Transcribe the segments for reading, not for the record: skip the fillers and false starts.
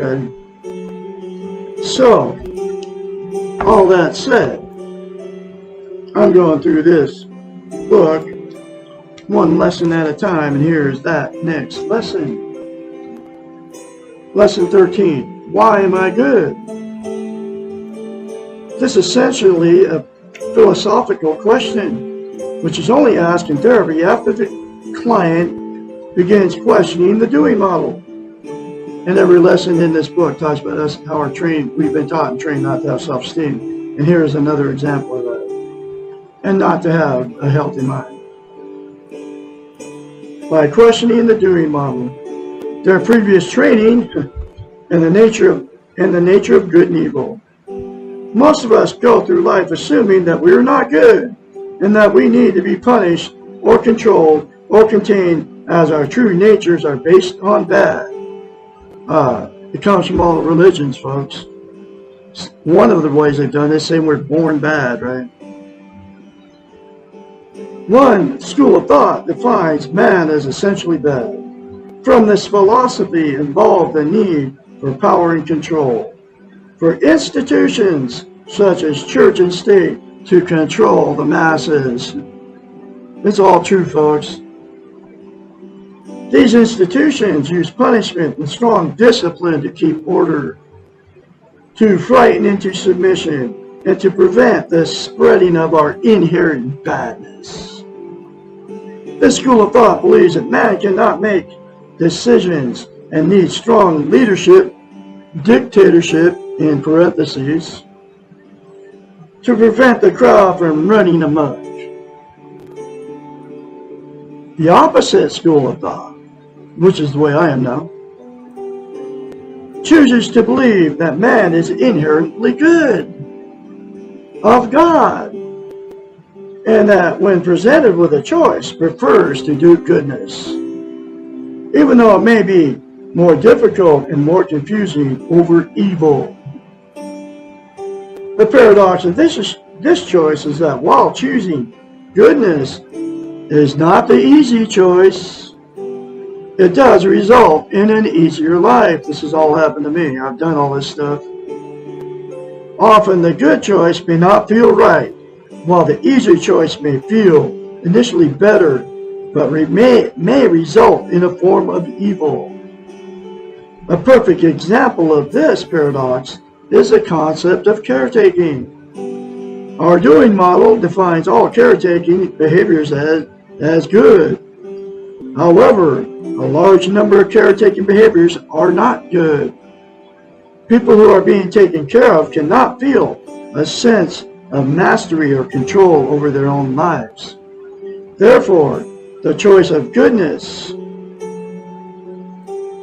Okay. So, all that said, I'm going through this book one lesson at a time, and here's that next lesson. Lesson 13. Why am I good? This is essentially a philosophical question, which is only asked in therapy after the client begins questioning the doing model. And every lesson in this book talks about us, how we've been taught and trained not to have self-esteem. And here is another example of that. And not to have a healthy mind. By questioning the doing model, their previous training, and the nature of good and evil. Most of us go through life assuming that we are not good, and that we need to be punished or controlled or contained, as our true natures are based on bad. It comes from all the religions, folks. One of the ways they've done this, saying we're born bad, right? One school of thought defines man as essentially bad. From this philosophy involved the need for power and control, for institutions such as church and state to control the masses. It's all true, folks. These institutions use punishment and strong discipline to keep order, to frighten into submission, and to prevent the spreading of our inherent badness. This school of thought believes that man cannot make decisions and needs strong leadership, dictatorship in parentheses, to prevent the crowd from running amok. The opposite school of thought, which is the way I am now, chooses to believe that man is inherently good, of God, and that when presented with a choice, prefers to do goodness, even though it may be more difficult and more confusing over evil. The paradox of this choice is that while choosing goodness is not the easy choice, it does result in an easier life. This has all happened to me. I've done all this stuff. Often the good choice may not feel right, while the easy choice may feel initially better, but may result in a form of evil. A perfect example of this paradox is the concept of caretaking. Our doing model defines all caretaking behaviors as good. However, a large number of caretaking behaviors are not good. People who are being taken care of cannot feel a sense of mastery or control over their own lives. Therefore, the choice of goodness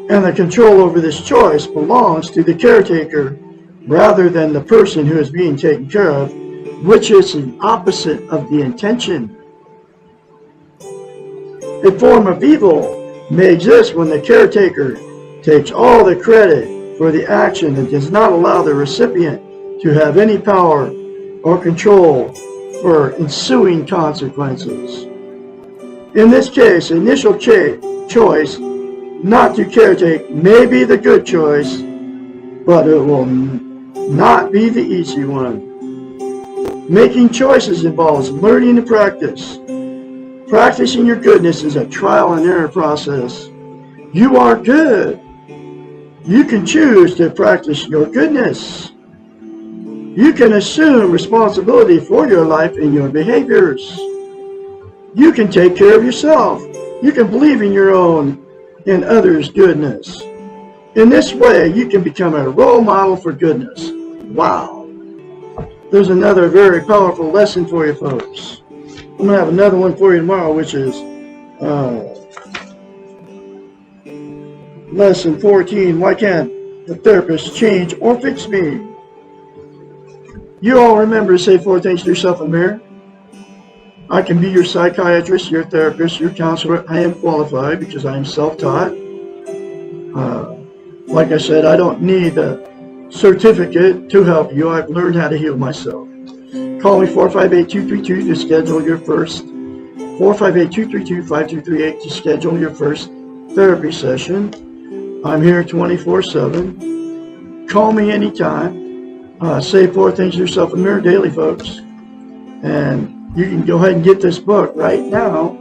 and the control over this choice belongs to the caretaker rather than the person who is being taken care of, which is the opposite of the intention. A form of evil may exist when the caretaker takes all the credit for the action and does not allow the recipient to have any power or control for ensuing consequences. In this case, the initial choice not to caretake may be the good choice, but it will not be the easy one. Making choices involves learning to practice. Practicing your goodness is a trial and error process. You are good. You can choose to practice your goodness. You can assume responsibility for your life and your behaviors. You can take care of yourself. You can believe in your own and others' goodness. In this way, you can become a role model for goodness. Wow. There's another very powerful lesson for you folks. I'm going to have another one for you tomorrow, which is lesson 14. Why can't the therapist change or fix me? You all remember to say 4 things to yourself in the mirror. I can be your psychiatrist, your therapist, your counselor. I am qualified because I am self-taught. Like I said, I don't need a certificate to help you. I've learned how to heal myself. Call me 458-232 to schedule your first 458-232-5238 to schedule your first therapy session. I'm here 24/7. call me anytime. Say 4 Things to Yourself a Mirror daily, folks. And you can go ahead and get this book right now